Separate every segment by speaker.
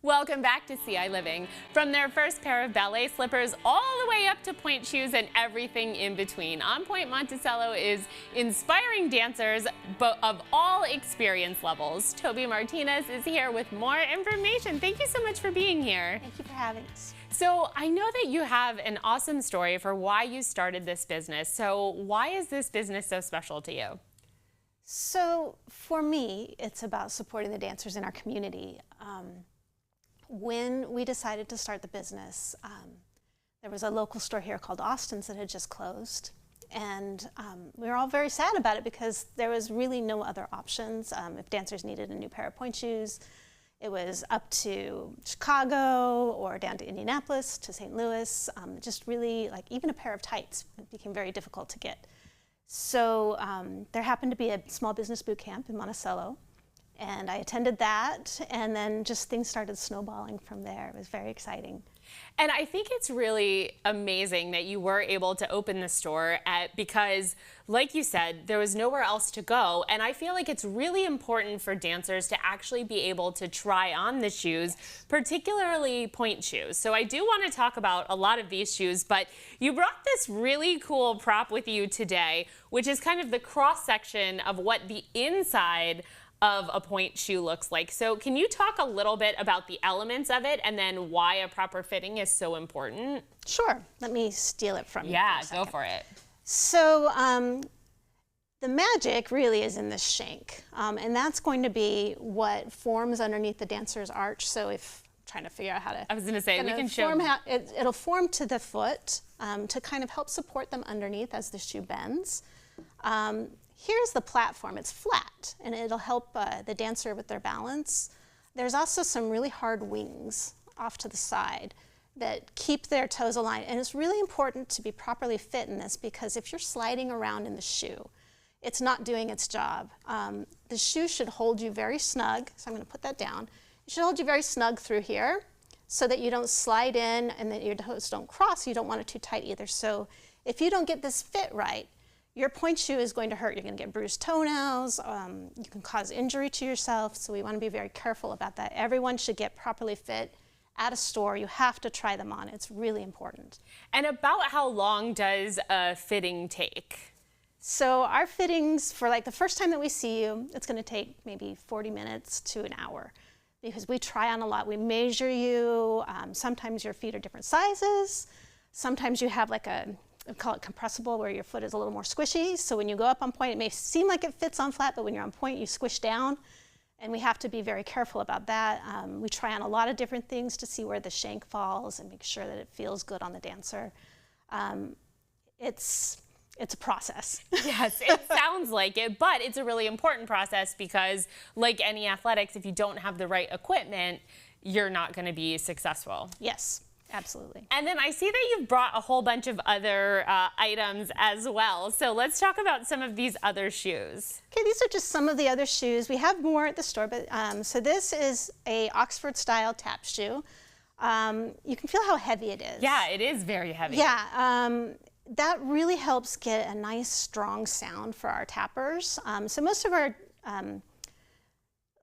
Speaker 1: Welcome back to ciLiving. From their first pair of ballet slippers all the way up to pointe shoes and everything in between, On Pointe Monticello is inspiring dancers of all experience levels. Tobey Martinez is here with more information. Thank you so much for being here.
Speaker 2: Thank you for having us.
Speaker 1: So I know that you have an awesome story for why you started this business. So why is this business so special to you?
Speaker 2: So for me, it's about supporting the dancers in our community. When we decided to start the business, there was a local store here called Austin's that had just closed. And we were all very sad about it because there was really no other options. If dancers needed a new pair of pointe shoes, it was up to Chicago or down to Indianapolis to St. Louis. Just really, like, even a pair of tights, it became very difficult to get. So there happened to be a small business boot camp in Monticello, and I attended that, and then just things started snowballing from there. It was very exciting.
Speaker 1: And I think it's really amazing that you were able to open the store because, like you said, there was nowhere else to go. And I feel like it's really important for dancers to actually be able to try on the shoes, particularly pointe shoes. So I do want to talk about a lot of these shoes, but you brought this really cool prop with you today, which is kind of the cross section of what the inside of a pointe shoe looks like. So can you talk a little bit about the elements of it and then why a proper fitting is so important?
Speaker 2: Sure. Let me steal it from you.
Speaker 1: Yeah, go for it.
Speaker 2: So the magic really is in this shank, and that's going to be what forms underneath the dancer's arch. So if trying to figure out how to,
Speaker 1: I was going to say, we can show.
Speaker 2: It'll form to the foot to kind of help support them underneath as the shoe bends. Here's the platform. It's flat, and it'll help the dancer with their balance. There's also some really hard wings off to the side that keep their toes aligned, and it's really important to be properly fit in this because if you're sliding around in the shoe, it's not doing its job. The shoe should hold you very snug, so I'm going to put that down. It should hold you very snug through here so that you don't slide in and that your toes don't cross. You don't want it too tight either. So if you don't get this fit right, your pointe shoe is going to hurt. You're going to get bruised toenails. You can cause injury to yourself. So we want to be very careful about that. Everyone should get properly fit at a store. You have to try them on. It's really important.
Speaker 1: And about how long does a fitting take?
Speaker 2: So our fittings, for like the first time that we see you, it's going to take maybe 40 minutes to an hour because we try on a lot. We measure you. Sometimes your feet are different sizes. Sometimes you have like we call it compressible, where your foot is a little more squishy. So when you go up on pointe, it may seem like it fits on flat, but when you're on pointe, you squish down. And we have to be very careful about that. We try on a lot of different things to see where the shank falls and make sure that it feels good on the dancer. It's a process.
Speaker 1: Yes, it sounds like it, but it's a really important process because, like any athletics, if you don't have the right equipment, you're not going to be successful.
Speaker 2: Yes. Absolutely.
Speaker 1: And then I see that you've brought a whole bunch of other items as well. So let's talk about some of these other shoes.
Speaker 2: Okay, these are just some of the other shoes. We have more at the store, but so this is a Oxford style tap shoe. You can feel how heavy it is.
Speaker 1: Yeah, it is very heavy.
Speaker 2: Yeah, that really helps get a nice strong sound for our tappers. So most of our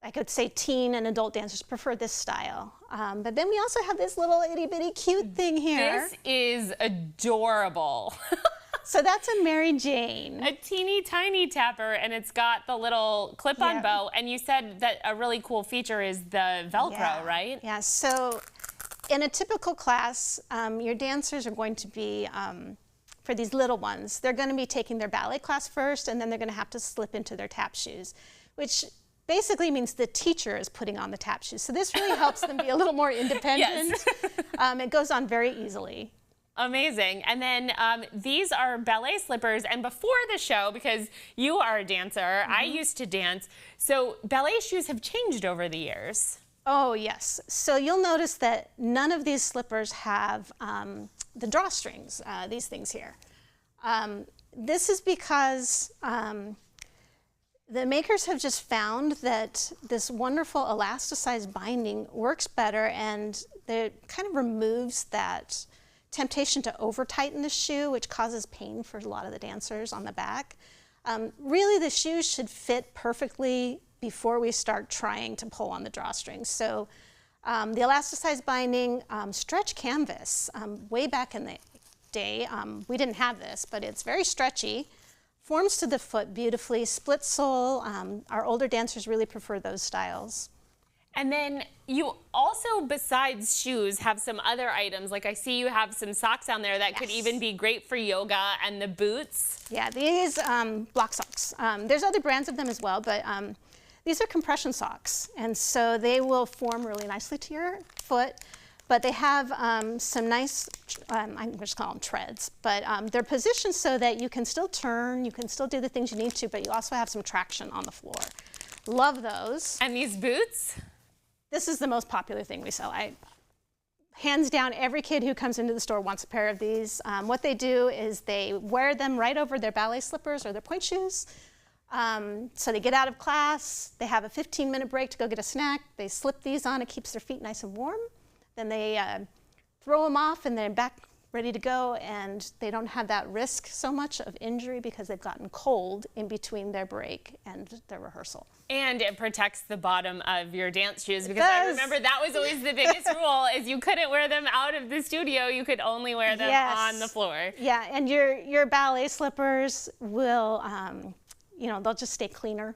Speaker 2: I could say teen and adult dancers prefer this style. But then we also have this little itty bitty cute thing here.
Speaker 1: This is adorable.
Speaker 2: So that's a Mary Jane.
Speaker 1: A teeny tiny tapper, and it's got the little clip-on bow. And you said that a really cool feature is the Velcro, right?
Speaker 2: Yeah, so in a typical class, your dancers are going to be, for these little ones, they're going to be taking their ballet class first, and then they're going to have to slip into their tap shoes, which basically means the teacher is putting on the tap shoes. So this really helps them be a little more independent. Yes. It goes on very easily.
Speaker 1: Amazing. And then these are ballet slippers. And before the show, because you are a dancer, I used to dance, so ballet shoes have changed over the years.
Speaker 2: Oh, yes. So you'll notice that none of these slippers have the drawstrings, these things here. This is because the makers have just found that this wonderful elasticized binding works better, and it kind of removes that temptation to over tighten the shoe, which causes pain for a lot of the dancers on the back. Really, the shoes should fit perfectly before we start trying to pull on the drawstrings. So The elasticized binding, stretch canvas. Way back in the day, we didn't have this, but it's very stretchy. Forms to the foot beautifully, split sole. Our older dancers really prefer those styles.
Speaker 1: And then you also, besides shoes, have some other items. Like I see you have some socks on there that could even be great for yoga, and the boots.
Speaker 2: Yeah, these block socks. There's other brands of them as well, but these are compression socks. And so they will form really nicely to your foot, but they have some nice, I'm just calling them treads, but they're positioned so that you can still turn, you can still do the things you need to, but you also have some traction on the floor. Love those.
Speaker 1: And these boots?
Speaker 2: This is the most popular thing we sell. Hands down, every kid who comes into the store wants a pair of these. What they do is they wear them right over their ballet slippers or their pointe shoes. So they get out of class, they have a 15-minute break to go get a snack, they slip these on, it keeps their feet nice and warm. Then they throw them off and they're back ready to go, and they don't have that risk so much of injury because they've gotten cold in between their break and their rehearsal.
Speaker 1: And it protects the bottom of your dance shoes, because I remember that was always the biggest rule, is you couldn't wear them out of the studio, you could only wear them on the floor.
Speaker 2: Yeah, and your ballet slippers will, you know, they'll just stay cleaner.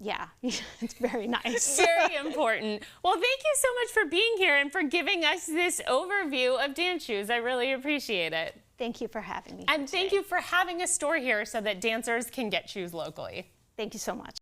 Speaker 2: Yeah, it's very nice.
Speaker 1: Very important. Well, thank you so much for being here and for giving us this overview of dance shoes. I really appreciate it.
Speaker 2: Thank you for having me.
Speaker 1: And thank you for having a store here so that dancers can get shoes locally.
Speaker 2: Thank you so much.